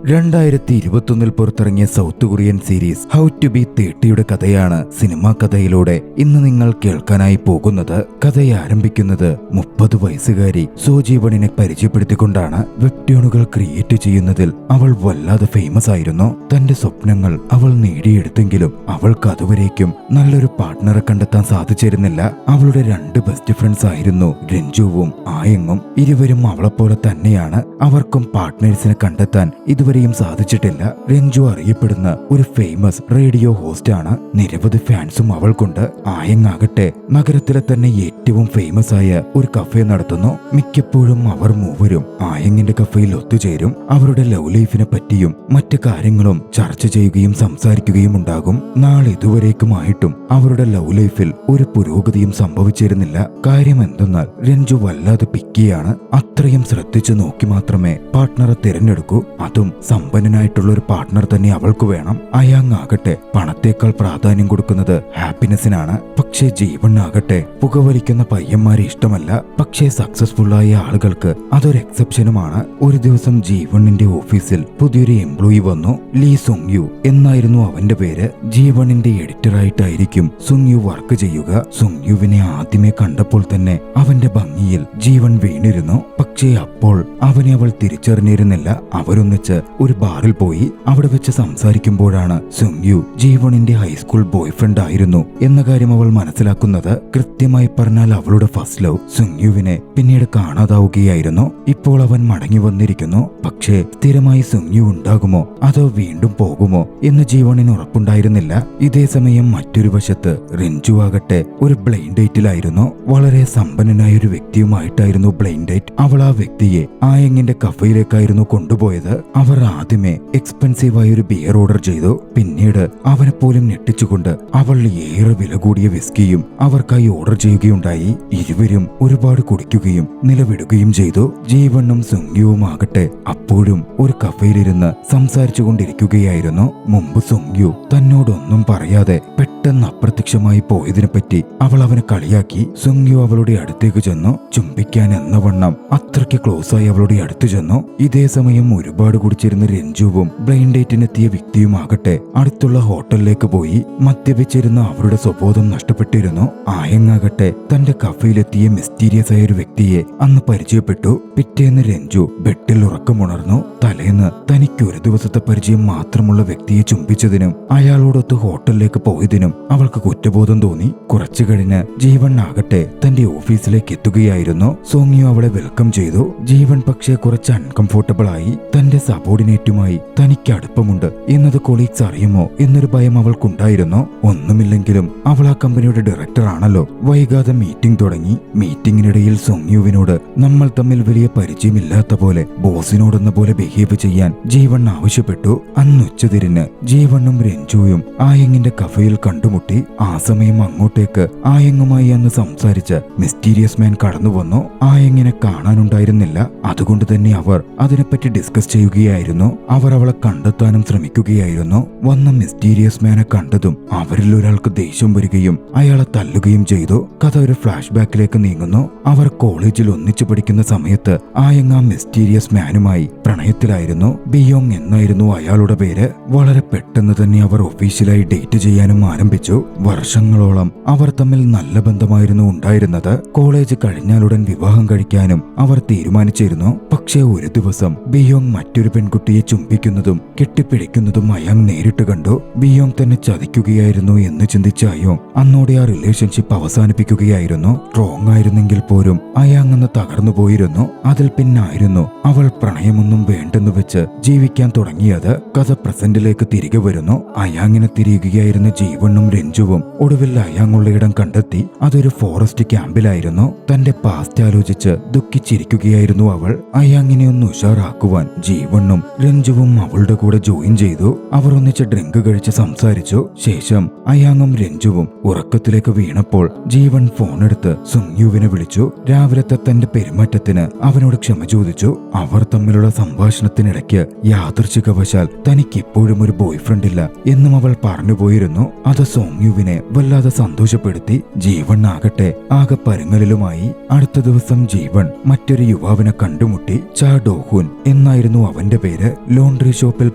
2021 പുറത്തിറങ്ങിയ south Korean series how to be 30യുടെ കഥയാണ് സിനിമാ കഥയിലൂടെ ഇന്ന് നിങ്ങൾ കേൾക്കാനായി പോകുന്നത്. കഥയെ ആരംഭിക്കുന്നത് 30 വയസ്സുകാരി സോജീവണിനെ പരിചയപ്പെടുത്തിക്കൊണ്ടാണ്. വെബ്ട്യൂണുകൾ ക്രിയേറ്റ് ചെയ്യുന്നതിൽ അവൾ വല്ലാതെ ഫേമസ് ആയിരുന്നു. തന്റെ സ്വപ്നങ്ങൾ അവൾ നേടിയെടുത്തെങ്കിലും അവൾക്ക് അതുവരേക്കും നല്ലൊരു പാർട്ട്ണറെ കണ്ടെത്താൻ സാധിച്ചിരുന്നില്ല. അവളുടെ 2 ബെസ്റ്റ് ഫ്രണ്ട്സ് ആയിരുന്നു രഞ്ജുവും ആയങ്ങും. ഇരുവരും അവളെപ്പോലെ തന്നെയാണ്. അവർക്കും പാർട്ട്നേഴ്സിനെ കണ്ടെത്താൻ ഇതുവരെയും സാധിച്ചിട്ടില്ല. രഞ്ജു അറിയപ്പെടുന്ന ഒരു ഫേമസ് റേഡിയോ ഹോസ്റ്റ് ആണ്. നിരവധി ഫാൻസും അവൾക്കുണ്ട്. ആയങ്ങാകട്ടെ നഗരത്തിലെ തന്നെ ഏറ്റവും ഫേമസ് ആയ ഒരു കഫേ നടത്തുന്നു. മിക്കപ്പോഴും അവർ മൂവരും ആയങ്ങിന്റെ കഫേയിൽ ഒത്തുചേരും. അവരുടെ ലവ് ലൈഫിനെ പറ്റിയും മറ്റു കാര്യങ്ങളും ചർച്ച ചെയ്യുകയും സംസാരിക്കുകയും ഉണ്ടാകും. നാളിതുവരേക്കുമായിട്ടും അവരുടെ ലവ് ലൈഫിൽ ഒരു പുരോഗതിയും സംഭവിച്ചിരുന്നില്ല. കാര്യം എന്തെന്നാൽ രഞ്ജു വല്ലാതെ പിക്കിയാണ്. അത്രയും ശ്രദ്ധിച്ചു നോക്കി മാത്രമേ പാർട്ട്ണറെ തിരഞ്ഞെടുക്കൂ. അതും സമ്പന്നനായിട്ടുള്ള ഒരു പാർട്ട്ണർ തന്നെ അവൾക്ക് വേണം. അയാങ്ങാകട്ടെ പണത്തേക്കാൾ പ്രാധാന്യം കൊടുക്കുന്നത് ഹാപ്പിനെസ്സിനാണ്. പക്ഷേ ജീവനാകട്ടെ പുകവലിക്കുന്ന പയ്യന്മാരെ ഇഷ്ടമല്ല. പക്ഷേ സക്സസ്ഫുൾ ആയ ആളുകൾക്ക് അതൊരു എക്സെപ്ഷനുമാണ്. ഒരു ദിവസം ജീവണിന്റെ ഓഫീസിൽ പുതിയൊരു എംപ്ലോയി വന്നു. ലീ സുങ് യു എന്നായിരുന്നു അവന്റെ പേര്. ജീവണിന്റെ എഡിറ്ററായിട്ടായിരിക്കും സുങ് യു വർക്ക് ചെയ്യുക. സുങ് യുവിനെ ആദ്യമേ കണ്ടപ്പോൾ തന്നെ അവന്റെ ഭംഗിയിൽ ജീവൻ വീണിരുന്നു. പക്ഷേ അപ്പോൾ അവനെ അവൾ തിരിച്ചറിഞ്ഞിരുന്നില്ല. അവരൊന്നിച്ച് ഒരു ബാറിൽ പോയി. അവിടെ വെച്ച് സംസാരിക്കുമ്പോഴാണ് സുങ് യു ജീവണിന്റെ ഹൈസ്കൂൾ ബോയ് ഫ്രണ്ട് ആയിരുന്നു എന്ന കാര്യം അവൾ മനസ്സിലാക്കുന്നത്. കൃത്യമായി പറഞ്ഞാൽ അവളുടെ ഫസ്റ്റ് ലവ് സുങ് യുവിനെ പിന്നീട് കാണാതാവുകയായിരുന്നു. ഇപ്പോൾ അവൻ മടങ്ങി വന്നിരിക്കുന്നു. പക്ഷേ സ്ഥിരമായി സുങ് യു ഉണ്ടാകുമോ അതോ വീണ്ടും പോകുമോ എന്ന് ജീവണിന് ഉറപ്പുണ്ടായിരുന്നില്ല. ഇതേ സമയം മറ്റൊരു വശത്ത് രഞ്ജു ആകട്ടെ ഒരു ബ്ലൈൻഡ് ഡേറ്റിലായിരുന്നു. വളരെ സമ്പന്നനായ ഒരു വ്യക്തിയുമായിട്ടായിരുന്നു ബ്ലൈൻഡ് ഡേറ്റ്. അവൾ ആ വ്യക്തിയെ ആയങ്ങിന്റെ കഫയിലേക്കായിരുന്നു കൊണ്ടുപോയത്. അവർ ആദ്യമേ എക്സ്പെൻസീവായ ഒരു ബിയർ ഓർഡർ ചെയ്തു. പിന്നീട് അവനെ പോലും ഞെട്ടിച്ചുകൊണ്ട് അവൾ ഏറെ വില കൂടിയ വിസ്കിയും അവർക്കായി ഓർഡർ ചെയ്യുകയുണ്ടായി. ഇരുവരും ഒരുപാട് കുടിക്കുകയും നിലവിടുകയും ചെയ്തു. ജീവണ്ണും സുങ്യുവും ആകട്ടെ അപ്പോഴും ഒരു കഫയിലിരുന്ന് സംസാരിച്ചു കൊണ്ടിരിക്കുകയായിരുന്നു. മുമ്പ് സുങ്യു തന്നോടൊന്നും പറയാതെ പെട്ടെന്ന് അപ്രത്യക്ഷമായി പോയതിനെപ്പറ്റി അവൾ അവനെ കളിയാക്കി. സുങ്യു അവളുടെ അടുത്തേക്ക് ചെന്നു. ചുംബിക്കാൻ എന്നവണ്ണം അത്രയ്ക്ക് ക്ലോസ് ആയി അവളുടെ അടുത്ത് ചെന്നു. ഇതേ സമയം ഒരുപാട് കുടിച്ചിരുന്ന രഞ്ജുവും ബ്ലൈൻഡ് ഡേറ്റിനെത്തിയ വ്യക്തിയുമാകട്ടെ അടുത്തുള്ള ഹോട്ടലിലേക്ക് പോയി. മദ്യപിച്ചിരുന്ന അവരുടെ സ്വബോധം നഷ്ടപ്പെട്ടിരുന്നു. ആയങ്ങാകട്ടെ തന്റെ കഫയിലെത്തിയ മിസ്റ്റീരിയസ് ആയ ഒരു വ്യക്തിയെ അന്ന് പരിചയപ്പെട്ടു. പിറ്റേന്ന് രഞ്ജു ബെഡിൽ ഉറക്കമുണർന്നു. തലേന്ന് തനിക്ക് ഒരു ദിവസത്തെ പരിചയം മാത്രമുള്ള വ്യക്തിയെ ചുംബിച്ചതിനും അയാളോടൊത്ത് ഹോട്ടലിലേക്ക് പോയതിനും അവൾക്ക് കുറ്റബോധം തോന്നി. കുറച്ചു കഴിഞ്ഞ് ജീവൻ ആകട്ടെ തന്റെ ഓഫീസിലേക്ക് എത്തുകയായിരുന്നു. സോങ്യു അവളെ വെൽക്കം ചെയ്തു. ജീവൻ പക്ഷേ കുറച്ച് അൺകംഫോർട്ടബിൾ ആയി. തന്റെ സബോർഡിനേറ്റുമായി തനിക്ക് അടുപ്പമുണ്ട് എന്നത് കൊളീഗ്സ് അറിയുമോ എന്നൊരു ഭയം അവൾക്കുണ്ടായിരുന്നു. ഒന്നുമില്ലെങ്കിലും അവൾ ആ കമ്പനിയുടെ ഡയറക്ടർ ആണല്ലോ. വൈകാതെ മീറ്റിംഗ് തുടങ്ങി. മീറ്റിംഗിനിടയിൽ സോങ്യുവിനോട് നമ്മൾ തമ്മിൽ വലിയ പരിചയമില്ലാത്ത പോലെ ബോസിനോടെന്ന പോലെ ബിഹേവ് ചെയ്യാൻ ജീവൻ ആവശ്യപ്പെട്ടു. അന്ന് ഉച്ചതിരിഞ്ഞ് ജീവണ്ണും രഞ്ജുവും ആയങ്ങിന്റെ കഫയിൽ കണ്ടുമുട്ടി. ആ സമയം അങ്ങോട്ടേക്ക് ആയങ്ങുമായി അന്ന് സംസാരിച്ച മിസ്റ്റീരിയസ് മാൻ കടന്നു വന്നു. ആയങ്ങിനെ കാണാനുണ്ടായിരുന്നില്ല. അതുകൊണ്ട് തന്നെ അവർ അതിനെപ്പറ്റി ഡിസ്കസ് ചെയ്യുകയായിരുന്നു. അവർ അവളെ കണ്ടെത്താനും ശ്രമിക്കുകയായിരുന്നു. വന്ന മിസ്റ്റീരിയസ് മാനെ കണ്ടതും അവരിൽ ഒരാൾക്ക് ദേഷ്യം വരികയും അയാളെ തല്ലുകയും ചെയ്തു. കഥ ഒരു ഫ്ലാഷ് ബാക്കിലേക്ക് നീങ്ങുന്നു. അവർ കോളേജിൽ ഒന്നിച്ചു പഠിക്കുന്ന സമയത്ത് ആയങ്ങ മിസ്റ്റീരിയസ് മാനുമായി പ്രണയത്തിലായിരുന്നു. ബിയോങ് എന്നായിരുന്നു അയാളുടെ പേര്. വളരെ പെട്ടെന്ന് തന്നെ അവർ ഒഫീഷ്യലായി ഡേറ്റ് ചെയ്യാനും ആരംഭിച്ചു. വർഷങ്ങളോളം അവർ തമ്മിൽ നല്ല ബന്ധമായിരുന്നു ഉണ്ടായിരുന്നത്. കോളേജ് കഴിഞ്ഞാലുടൻ വിവാഹം കഴിക്കാനും അവർ തീരുമാനിച്ചിരുന്നു. പക്ഷേ ഒരു ദിവസം ബിയോങ് മറ്റൊരു പെൺകുട്ടിയെ ചുംബിക്കുന്നതും കെട്ടിപ്പിടിക്കുന്നതും അയാങ് നേരിട്ട് കണ്ടു. ബിയോങ് തന്നെ ചതിക്കുകയായിരുന്നു എന്ന് ചിന്തിച്ച അയോങ് അന്നോടെ ആ റിലേഷൻഷിപ്പ് അവസാനിപ്പിക്കുകയായിരുന്നു. സ്ട്രോങ് ആയിരുന്നെങ്കിൽ പോലും അയാങ് അന്ന് തകർന്നു പോയിരുന്നു. അതിൽ പിന്നായിരുന്നു അവൾ പ്രണയമൊന്നും വേണ്ടെന്ന് വെച്ച് ജീവിക്കാൻ തുടങ്ങിയത്. കഥ പ്രസന്റിലേക്ക് തിരികെ വരുന്നു. അയാങ്ങിനെ തിരിയുകയായിരുന്ന ജീവണ്ണും രഞ്ജുവും ഒടുവിൽ അയാങ്ങുള്ള ഇടം കണ്ടെത്തി. അതൊരു ഫോറസ്റ്റ് ക്യാമ്പിലായിരുന്നു. തന്റെ പാസ്റ്റ് ആലോചിച്ച് ദുഃഖിച്ചിരിക്കുകയായിരുന്നു അവൾ. അയാങ്ങിനെ ഒന്ന് ഉഷാറാക്കുവാൻ ജീവണ്ണും രഞ്ജുവും അവളുടെ കൂടെ ജോയിൻ ചെയ്തു. അവർ ഒന്നിച്ച് ഡ്രിങ്ക് കഴിച്ച് സംസാരിച്ചു. ശേഷം അയാങ്ങും രഞ്ജുവും ഉറക്കത്തിലേക്ക് വീണപ്പോൾ ജീവൻ ഫോണെടുത്ത് സുങ്യുവിനെ വിളിച്ചു. രാവിലത്തെ തന്റെ പെരുമാറ്റത്തിന് അവനോട് ക്ഷമ ചോദിച്ചു. അവർ തമ്മിലുള്ള സംഭാഷണത്തിനിടയ്ക്ക് യാദൃച്ഛികവശാൽ തനിക്കിപ്പോഴും ഒരു ബോയ് ഫ്രണ്ട് ഇല്ല എന്നും അവൾ പറഞ്ഞുപോയിരുന്നു. അത് സോങ്യുവിനെ വല്ലാതെ സന്തോഷപ്പെടുത്തി. ജീവൻ ആകട്ടെ ആകെ പരുങ്ങലിലുമായി. അടുത്ത ദിവസം ജീവൻ മറ്റൊരു യുവാവിനെ കണ്ടുമുട്ടി. ചാ ഡോഹുൻ എന്നായിരുന്നു അവന്റെ പേര്. ലോണ്ടറി ഷോപ്പിൽ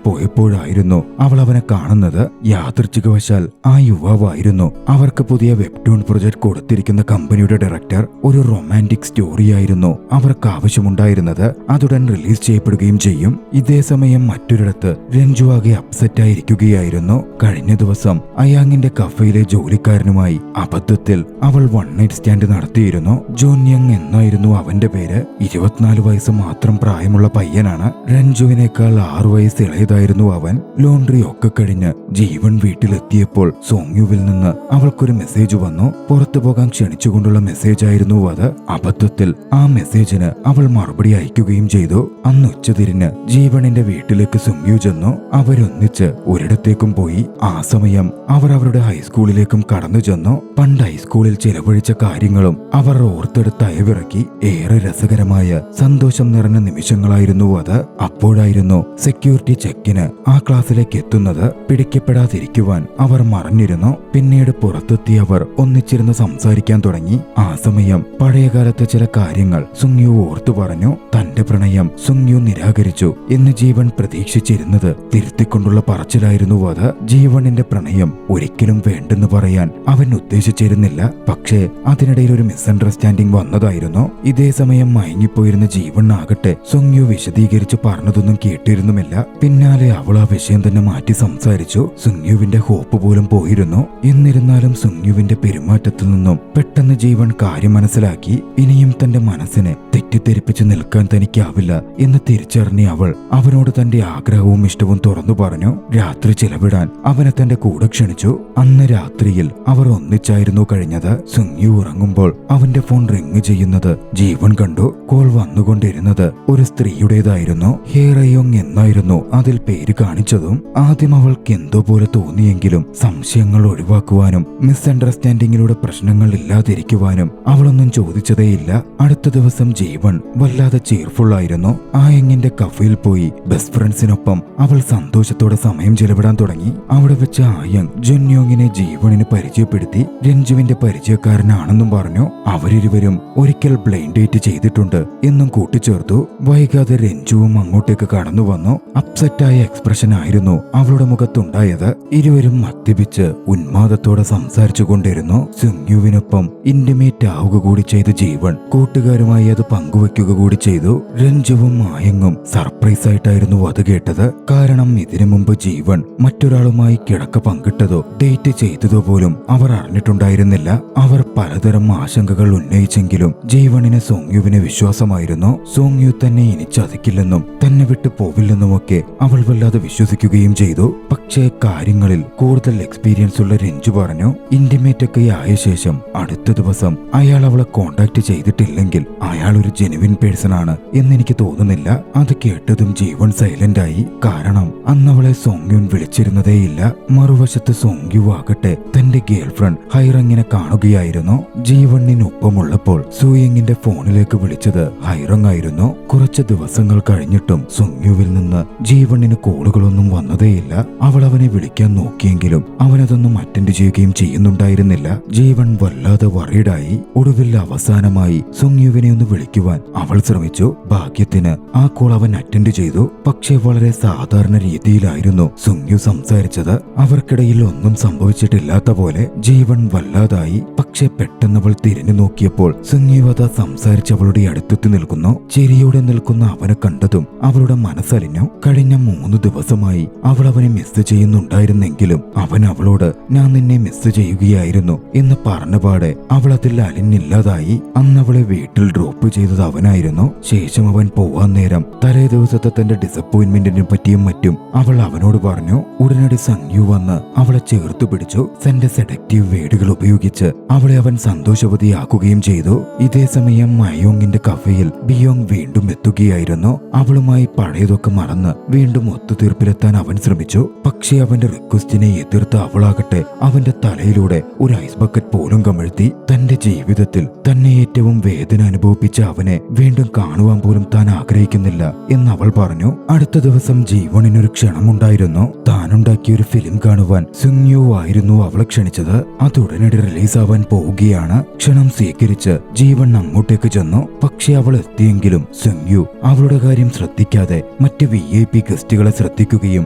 പോയപ്പോഴായിരുന്നു അവൾ അവനെ കാണുന്നത്. യാദൃച്ഛികവശാൽ ആ യുവാവായിരുന്നു അവർക്ക് പുതിയ വെബ്ടൂൺ പ്രൊജക്ട് കൊടുത്തിരിക്കുന്ന കമ്പനിയുടെ ഡയറക്ടർ. ഒരു റൊമാൻറ്റിക് സ്റ്റോറിയായിരുന്നു അവർക്ക് ആവശ്യമുണ്ടായിരുന്നത്. അതുടൻ റിലീസ് ചെയ്യപ്പെടുകയും ചെയ്യും. ഇതേ സമയം മറ്റൊരിടത്ത് രഞ്ജു ആകെ അപ്സെറ്റ് ആയിരിക്കുകയായിരുന്നു. കഴിഞ്ഞ ദിവസം അയാങ്ങിന്റെ കഫയിലെ ജോലിക്കാരനുമായി അബദ്ധത്തിൽ അവൾ വൺ നൈറ്റ് സ്റ്റാൻഡ് നടത്തിയിരുന്നു. ജോൻ യങ് എന്നായിരുന്നു അവന്റെ പേര്. 24 വയസ്സ് മാത്രം പ്രായമുള്ള പയ്യനാണ്. രഞ്ജുവിനേക്കാൾ 6 വയസ്സ് ഇളയതായിരുന്നു അവൻ. ലോണ്ടറി ഒക്കെ കഴിഞ്ഞ് ജീവൻ വീട്ടിലെത്തിയപ്പോൾ സോങ്യുവിൽ നിന്ന് അവൾക്കൊരു മെസ്സേജ് വന്നു. പുറത്തു പോകാൻ ക്ഷണിച്ചുകൊണ്ടുള്ള മെസ്സേജ് ആയിരുന്നു അത്. അബദ്ധത്തിൽ ആ മെസ്സേജിന് അവൾ മറുപടി അയക്കുകയും ചെയ്തു. അന്ന് ഉച്ചതിരിഞ്ഞ് ജീവണിന്റെ വീട്ടിലേക്ക് സുങ്യു ചെന്നു. അവരൊന്നിച്ച് ഒരിടത്തേക്കും പോയി. ആ സമയം അവർ അവരുടെ ഹൈസ്കൂളിലേക്കും കടന്നു ചെന്നു. പണ്ട് ഹൈസ്കൂളിൽ ചിലവഴിച്ച കാര്യങ്ങളും അവർ ഓർത്തെടുത്ത് അയവിറക്കി. ഏറെ രസകരമായ സന്തോഷം നിറഞ്ഞ നിമിഷങ്ങളായിരുന്നു അത്. അപ്പോഴായിരുന്നു സെക്യൂരിറ്റി ചെക്കിന് ആ ക്ലാസ്സിലേക്ക് എത്തുന്നത്. പിടിക്കപ്പെടാതിരിക്കുവാൻ അവർ മറഞ്ഞിരുന്നു. പിന്നീട് പുറത്തെത്തി അവർ ഒന്നിച്ചിരുന്ന് സംസാരിക്കാൻ തുടങ്ങി. ആ സമയം പഴയകാലത്തെ ചില കാര്യങ്ങൾ സുങ്യു ഓർത്തു പറഞ്ഞു. തന്റെ പ്രണയം സുങ്യു നിരാകരിച്ചു എന്ന് ജീവൻ പ്രതീക്ഷിച്ചിരുന്നത് തിരുത്തിക്കൊണ്ടുള്ള പറച്ചിലായിരുന്നു അത്. ജീവണിന്റെ പ്രണയം ഒരിക്കലും വേണ്ടെന്ന് പറയാൻ അവൻ ഉദ്ദേശിച്ചിരുന്നില്ല. പക്ഷേ അതിനിടയിൽ ഒരു മിസ്അണ്ടർസ്റ്റാൻഡിംഗ് വന്നതായിരുന്നു. ഇതേ സമയം മയങ്ങിപ്പോയിരുന്ന ജീവൻ ആകട്ടെ സുങ്യു വിശദീകരിച്ച് പറഞ്ഞതൊന്നും കേട്ടിരുന്നുമില്ല. പിന്നാലെ അവൾ ആ വിഷയം തന്നെ മാറ്റി സംസാരിച്ചു. സുങ്യുവിന്റെ ഹോപ്പ് പോലും പോയിരുന്നു. എന്നിരുന്നാലും സുങ്യുവിന്റെ പെരുമാറ്റത്തിൽ നിന്നും പെട്ടെന്ന് ജീവൻ കാര്യം മനസ്സിലാക്കി. ഇനിയും തന്റെ മനസ്സിനെ തെറ്റിദ്ധരിപ്പിച്ച് നിൽക്കാൻ തനിക്കാവില്ല എന്ന് തിരിച്ചറിഞ്ഞ അവൾ അവനോട് തന്റെ ആഗ്രഹവും ഇഷ്ടവും തുറന്നു പറഞ്ഞു. രാത്രി ചിലവിടാൻ അവനെ തന്റെ കൂടെ ക്ഷണിച്ചു. അന്ന് രാത്രിയിൽ അവർ ഒന്നിച്ചായിരുന്നു കഴിഞ്ഞത്. സുങ്യു ഉറങ്ങുമ്പോൾ അവന്റെ ഫോൺ റിങ് ചെയ്യുന്നത് ജീവൻ കണ്ടു. കോൾ വന്നുകൊണ്ടിരുന്നത് ഒരു സ്ത്രീയുടേതായിരുന്നു. ഹേറയോങ് എന്നായിരുന്നു അതിൽ പേര് കാണിച്ചതും. ആദ്യം അവൾക്ക് എന്തോ പോലെ തോന്നിയെങ്കിലും സംശയങ്ങൾ ഒഴിവാക്കുവാനും മിസ്അണ്ടർസ്റ്റാൻഡിങ്ങിലൂടെ പ്രശ്നങ്ങൾ ഇല്ലാതിരിക്കുവാനും അവളൊന്നും ചോദിച്ചതേയില്ല. അടുത്ത ദിവസം ജീവൻ വല്ലാതെ cheerful ആയിരുന്നു. ആ യങ്ങിന്റെ കഫയിൽ പോയി ബെസ്റ്റ് ഫ്രണ്ട്സിനൊപ്പം അവൾ സന്തോഷത്തോടെ സമയം ചെലവിടാൻ തുടങ്ങി. അവിടെ വെച്ച് ആ യങ് ജുൻയോങ്ങിനെ ജീവണിന് പരിചയപ്പെടുത്തി. രഞ്ജുവിന്റെ പരിചയക്കാരനാണെന്നും പറഞ്ഞു. അവരിരുവരും ഒരിക്കൽ ബ്ലൈൻഡ് ഡേറ്റ് ചെയ്തിട്ടുണ്ട് എന്നും കൂട്ടിച്ചേർത്തു. വൈകാതെ രഞ്ജുവും അങ്ങോട്ടേക്ക് കടന്നു വന്നു. അപ്സെറ്റായ എക്സ്പ്രഷൻ ആയിരുന്നു അവളുടെ മുഖത്തുണ്ടായത്. ഇരുവരും മദ്യപിച്ച് ഉന്മാദത്തോടെ സംസാരിച്ചു കൊണ്ടിരുന്നു. സുങ്യുവിനൊപ്പം ഇന്റിമേറ്റ് ആവുക കൂടി ചെയ്ത ജീവൻ കൂട്ടുകാരുമായി അത് പങ്കുവെക്കുക കൂടി ചെയ്തു. രഞ്ജുവും ആയങ്ങും സർപ്രൈസ് ആയിട്ടായിരുന്നു അത് കേട്ടത്. കാരണം ഇതിനു മുമ്പ് ജീവൻ മറ്റൊരാളുമായി കിടക്ക പങ്കിട്ടതോ ഡേറ്റ് ചെയ്തതോ പോലും അവർ അറിഞ്ഞിട്ടുണ്ടായിരുന്നില്ല. അവർ പലതരം ആശങ്കകൾ ഉന്നയിച്ചെങ്കിലും ജീവണിന് സോങ്യുവിന് വിശ്വാസമായിരുന്നു. സോങ്യു തന്നെ ഇനി ചതിക്കില്ലെന്നും തന്നെ വിട്ടു പോവില്ലെന്നുമൊക്കെ അവൾ വല്ലാതെ വിശ്വസിക്കുകയും ചെയ്തു. പക്ഷേ കാര്യങ്ങളിൽ കൂടുതൽ എക്സ്പീരിയൻസ് ഉള്ള രഞ്ജു പറഞ്ഞു, ഇന്റിമേറ്റ് ഒക്കെ ആയ ശേഷം അടുത്ത ദിവസം അയാൾ അവളെ കോണ്ടാക്ട് ചെയ്തിട്ടില്ലെങ്കിൽ അയാൾ ഒരു ജെനുവിൻ പേഴ്സൺ ആണ് എന്നെനിക്ക് തോന്നുന്നില്ല. അത് കേട്ടതും ജീവൻ സൈലന്റ് ആയി. കാരണം അന്ന് അവളെ സോങ്യുൻ വിളിച്ചിരുന്നതേയില്ല. മറുവശത്ത് സോങ്യു ആകട്ടെ തന്റെ ഗേൾഫ്രണ്ട് ഹൈറങ്ങിനെ കാണുകയായിരുന്നു. ജീവണിനൊപ്പമുള്ളപ്പോൾ സൂയങ്ങിന്റെ ഫോണിലേക്ക് വിളിച്ചത് ഹൈറങ് ആയിരുന്നു. കുറച്ച് ദിവസങ്ങൾ കഴിഞ്ഞിട്ടും സോങ്യുവിൽ നിന്ന് ജീവണിന് കോളുകളൊന്നും വന്നതേയില്ല. അവൾ അവനെ വിളിക്കാൻ നോക്കിയെങ്കിലും അവനതൊന്നും അറ്റൻഡ് ചെയ്യുകയും ചെയ്യുന്നുണ്ടായിരുന്നില്ല. ജീവൻ വല്ലാതെ വറീഡായി. ഒടുവിൽ അവസാനമായി സോങ്യുവിനെ ഒന്ന് വിളിക്കുവാൻ അവൾ ശ്രമിച്ചു. ഭാഗ്യത്തിന് ആ കോൾ അവൻ അറ്റൻഡ് ചെയ്തു. പക്ഷേ വളരെ സാധാരണ രീതിയിലായിരുന്നു സോങ്യു സംസാരിച്ചത്. അവർക്കിടയിൽ ഒന്നും സംഭവിച്ചിട്ടില്ലാത്ത പോലെ. ജീവൻ വല്ലാതായി. പക്ഷെ പെട്ടെന്ന് അവൾ തിരിഞ്ഞു നോക്കിയപ്പോൾ സോങ്യുവത സംസാരിച്ച് അവളുടെ അടുത്തെത്തി നിൽക്കുന്നു. ചിരിയോടെ നിൽക്കുന്ന അവനെ കണ്ടതും അവളുടെ മനസ്സലിഞ്ഞു. കഴിഞ്ഞ 3 ദിവസമായി അവൾ അവനെ മിസ് ചെയ്യുന്നുണ്ടായിരുന്നെങ്കിലും അവൻ അവളോട് ഞാൻ നിന്നെ മിസ് ചെയ്യുകയായിരുന്നു എന്ന് പറഞ്ഞപാടെ അവൾ അതിൽ അലിഞ്ഞില്ലാതായി. അന്ന് അവളെ വീട്ടിൽ ഡ്രോപ്പ് ചെയ്തത് അവനായിരുന്നു. ശേഷം അവൻ പോവാൻ നേരം തലേ ദിവസത്തെ തന്റെ ഡിസപ്പോയിന്റ്മെന്റിനെ പറ്റിയും മറ്റും അവൾ അവനോട് പറഞ്ഞു. ഉടനടി സങ്യു വന്ന് അവളെ ചേർത്തു പിടിച്ചു. തന്റെ സെഡക്റ്റീവ് വേർഡുകൾ ഉപയോഗിച്ച് അവളെ അവൻ സന്തോഷവതിയാക്കുകയും ചെയ്തു. ഇതേ സമയം മയോങ്ങിന്റെ കഫയിൽ ബിയോങ് വീണ്ടും എത്തുകയായിരുന്നു. അവളുമായി പഴയതൊക്കെ മറന്ന് വീണ്ടും ഒത്തുതീർപ്പിലെത്താൻ അവൻ ശ്രമിച്ചു. പക്ഷേ അവന്റെ റിക്വസ്റ്റിനെ എതിർത്ത അവളാകട്ടെ അവന്റെ തലയിലൂടെ ഒരു ഐസ് ബക്കറ്റ് പോലും കമഴ്ത്തി. തന്റെ ജീവിതത്തിൽ തന്നെ ഏറ്റവും വേദന അനുഭവിപ്പിച്ച അവനെ ജീവനെ വീണ്ടും കാണുവാൻ പോലും താൻ ആഗ്രഹിക്കുന്നില്ല എന്ന് അവൾ പറഞ്ഞു. അടുത്ത ദിവസം ജീവണിനൊരു ക്ഷണമുണ്ടായിരുന്നു. താനുണ്ടാക്കിയ ഒരു ഫിലിം കാണുവാൻ സുങ്യു ആയിരുന്നു അവളെ ക്ഷണിച്ചത്. അത് ഉടനടി റിലീസാവാൻ പോവുകയാണ്. ക്ഷണം സ്വീകരിച്ച് ജീവൻ അങ്ങോട്ടേക്ക് ചെന്നു. പക്ഷെ അവൾ എത്തിയെങ്കിലും സുങ്യു അവളുടെ കാര്യം ശ്രദ്ധിക്കാതെ മറ്റ് VIP ഗസ്റ്റുകളെ ശ്രദ്ധിക്കുകയും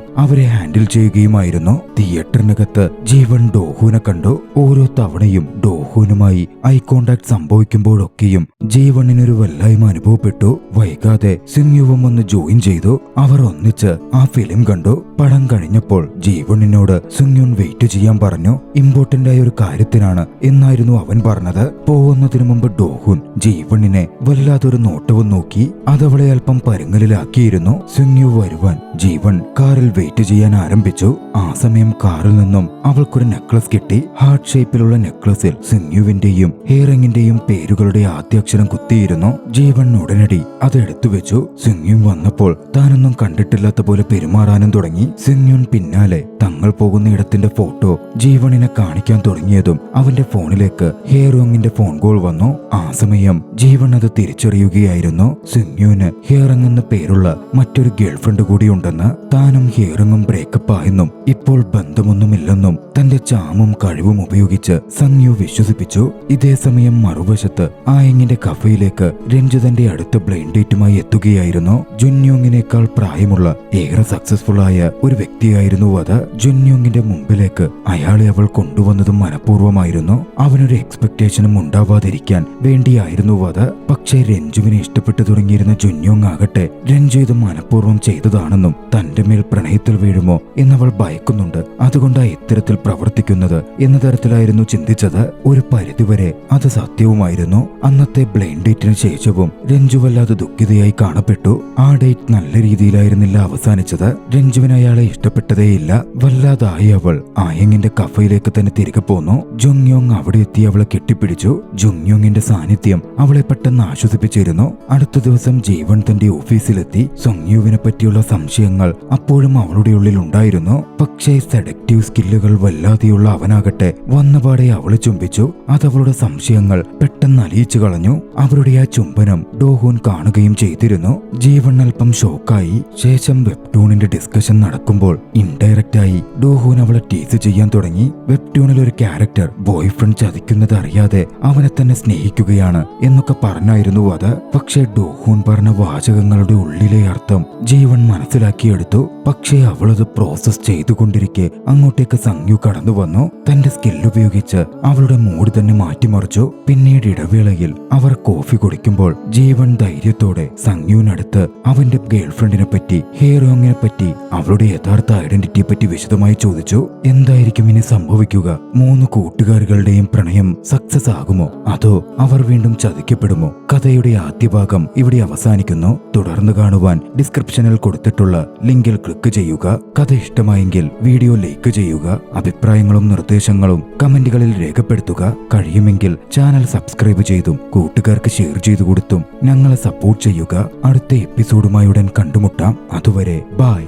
അവരെ ഹാൻഡിൽ ചെയ്യുകയുമായിരുന്നു. തിയേറ്ററിനകത്ത് ജീവൻ ഡോഹുനെ കണ്ടു. ഓരോ തവണയും ഡോഹുനുമായി ഐ കോണ്ടാക്ട് സംഭവിക്കുമ്പോഴൊക്കെയും ജീവണിനൊരു വല്ലായ്മ അനുഭവപ്പെട്ടു. വൈകാതെ സുങ്യുവും ഒന്ന് ജോയിൻ ചെയ്തു. അവർ ഒന്നിച്ച് ആ ഫിലിം കണ്ടു. പടം കഴിഞ്ഞപ്പോൾ ജീവണിനോട് സുങ്യുൻ വെയിറ്റ് ചെയ്യാൻ പറഞ്ഞു. ഇമ്പോർട്ടന്റ് ആയ ഒരു കാര്യത്തിനാണ് എന്നായിരുന്നു അവൻ പറഞ്ഞത്. പോകുന്നതിനു മുമ്പ് ഡോഹുൻ ജീവണിനെ വല്ലാതൊരു നോട്ടവും നോക്കി. അതവളെ അല്പം പരുങ്ങലിലാക്കിയിരുന്നു. സുങ്യു വരുവാൻ ജീവൻ കാറിൽ വെയിറ്റ് ചെയ്യാൻ ആരംഭിച്ചു. ആ സമയം കാറിൽ നിന്നും അവൾക്കൊരു നെക്ലസ് കിട്ടി. ഹാർട്ട് ഷേപ്പിലുള്ള നെക്ലസിൽ സുങ്യുവിന്റെയും ഹിയറിംഗിന്റെയും പേരുകളുടെ ആദ്യാക്ഷരം കുത്തിയിരുന്നു. ജീവൻ ഉടനടി അതെടുത്തു വെച്ചു. സുങ്യുൻ വന്നപ്പോൾ താനൊന്നും കണ്ടിട്ടില്ലാത്ത പോലെ പെരുമാറാനും തുടങ്ങി. സുങ്യുൻ പിന്നാലെ തങ്ങൾ പോകുന്ന ഇടത്തിന്റെ ഫോട്ടോ ജീവണിനെ കാണിക്കാൻ തുടങ്ങിയതും അവന്റെ ഫോണിലേക്ക് ഹിയറോങ്ങിന്റെ ഫോൺ കോൾ വന്നു. ആ സമയം ജീവൻ അത് തിരിച്ചറിയുകയായിരുന്നു. സുങ്യുവിന് ഹിയറിംഗ് എന്ന പേരുള്ള മറ്റൊരു ഗേൾഫ്രണ്ട് കൂടി ഉണ്ടെന്ന്. താനും ഹിയറിംഗും ബ്രേക്കപ്പ് ആയെന്നും ഇപ്പോൾ ബന്ധമൊന്നുമില്ലെന്നും തന്റെ ചാമും കഴിവും ഉപയോഗിച്ച് സങ്യു വിശ്വസിപ്പിച്ചു. ഇതേ സമയം മറുവശത്ത് ആയങ്ങിന്റെ കഫയിലേക്ക് രഞ്ജിതന്റെ അടുത്ത ബ്ലൈൻഡ് ഡേറ്റുമായി എത്തുകയായിരുന്നു. ജുന്യോങ്ങിനേക്കാൾ പ്രായമുള്ള ഏറെ സക്സസ്ഫുൾ ആയ ഒരു വ്യക്തിയായിരുന്നു അത്. ജുന്യോങ്ങിന്റെ മുമ്പിലേക്ക് അയാളെ അവൾ കൊണ്ടുവന്നതും മനഃപൂർവ്വമായിരുന്നു. അവനൊരു എക്സ്പെക്ടേഷനും ഉണ്ടാവാതിരിക്കാൻ വേണ്ടിയായിരുന്നു അത്. പക്ഷേ രഞ്ജുവിനെ ഇഷ്ടപ്പെട്ടു തുടങ്ങിയിരുന്ന ജുന്യോങ് ആകട്ടെ രഞ്ജു ഇത് മനഃപൂർവ്വം ചെയ്തതാണെന്നും തന്റെ മേൽ പ്രണയത്തിൽ വീഴുമോ എന്നവൾ ഭയക്കുന്നുണ്ട്, അതുകൊണ്ടാണ് ഇത്തരത്തിൽ പ്രവർത്തിക്കുന്നത് എന്ന തരത്തിലായിരുന്നു ചിന്തിച്ചത്. ഒരു പരിധിവരെ അത് സത്യവുമായിരുന്നു. അന്നത്തെ ബ്ലൈൻഡ് ഡേറ്റിന് ശേഷവും രഞ്ജു വല്ലാതെ ദുഃഖിതയായി കാണപ്പെട്ടു. ആ ഡേറ്റ് നല്ല രീതിയിലായിരുന്നില്ല അവസാനിച്ചത്. രഞ്ജുവിന് അയാളെ ഇഷ്ടപ്പെട്ടതേയില്ല. വല്ലാതായി അവൾ ആയങ്ങിന്റെ കഫയിലേക്ക് തന്നെ തിരികെ പോന്നു. ജുങ്യോങ് അവിടെ എത്തി അവളെ കെട്ടിപ്പിടിച്ചു. ജുങ്യോങ്ങിന്റെ സാന്നിധ്യം അവളെ പെട്ടെന്ന് ആശ്വസിപ്പിച്ചിരുന്നു. അടുത്ത ദിവസം ജീവൻ തന്റെ ഓഫീസിലെത്തി. സൊങ്യുവിനെ പറ്റിയുള്ള സംശയങ്ങൾ അപ്പോഴും അവളുടെ ഉള്ളിൽ ഉണ്ടായിരുന്നു. പക്ഷേ സെഡക്റ്റീവ് സ്കില്ലുകൾ വല്ലാതെയുള്ള അവനാകട്ടെ വന്നപാടെ അവളെ ചുംബിച്ചു. അതവളുടെ സംശയങ്ങൾ പെട്ടെന്ന് അലിയിച്ചു കളഞ്ഞു. അവരുടെ ആ ചുംബനം ഡോഹൂൻ കാണുകയും ചെയ്തിരുന്നു. ജീവൻ അല്പം ഷോക്കായി. ശേഷം വെബ്ടൂണിന്റെ ഡിസ്കഷൻ നടക്കുമ്പോൾ ഇൻഡയറക്റ്റ് ആയി ഡോഹൂൻ അവളെ ടീസ് ചെയ്യാൻ തുടങ്ങി. വെബ്ടൂണിൽ ഒരു ക്യാരക്ടർ ബോയ് ഫ്രണ്ട് ചതിക്കുന്നത് അറിയാതെ അവനെ തന്നെ സ്നേഹിക്കുകയാണ് എന്നൊക്കെ പറഞ്ഞായിരുന്നു അത്. പക്ഷേ ഡോഹൂൻ പറഞ്ഞ വാചകങ്ങളുടെ ഉള്ളിലെ അർത്ഥം ജീവൻ മനസ്സിലാക്കിയെടുത്തു. പക്ഷേ അവളത് പ്രോസസ് ചെയ്തുകൊണ്ടിരിക്കെ അങ്ങോട്ടേക്ക് സങ്യു കടന്നു വന്നു. തന്റെ സ്കിൽ ഉപയോഗിച്ച് അവളുടെ മൂഡ് തന്നെ മാറ്റിമറിച്ചു. പിന്നീട് ഇടവേളയിൽ അവർ കോഫി കുടിക്കുമ്പോൾ ജീവൻ ധൈര്യത്തോടെ സങ്യുവിനടുത്ത് അവന്റെ ഗേൾഫ്രണ്ടിനെ പറ്റി ഹിയറോങ്ങിനെ പറ്റി അവളുടെ യഥാർത്ഥ ഐഡന്റിറ്റിയെ പറ്റി വിശദമായി ചോദിച്ചു. എന്തായിരിക്കും ഇനി സംഭവിക്കുക? 3 കൂട്ടുകാരികളുടെയും പ്രണയം സക്സസ് ആകുമോ, അതോ അവർ വീണ്ടും ചതിക്കപ്പെടുമോ? കഥയുടെ ആദ്യ ഭാഗം ഇവിടെ അവസാനിക്കുന്നു. തുടർന്ന് കാണുവാൻ ഡിസ്ക്രിപ്ഷനിൽ കൊടുത്തിട്ടുള്ള ലിങ്കിൽ ക്ലിക്ക് ചെയ്യുക. കഥ ഇഷ്ടമായെങ്കിൽ വീഡിയോ ലൈക്ക് ചെയ്യുക. അഭിപ്രായങ്ങളും നിർദ്ദേശങ്ങളും കമന്റുകളിൽ രേഖപ്പെടുത്തുക. കഴിയുമെങ്കിൽ ചാനൽ സബ്സ്ക്രൈബ് ചെയ്തും കൂട്ടുകാർക്ക് ഷെയർ ചെയ്തു കൊടുത്തും ഞങ്ങളെ സപ്പോർട്ട് ചെയ്യുക. അടുത്ത എപ്പിസോഡുമായി ഉടൻ കണ്ടുമുട്ടാം. അതുവരെ ബൈ.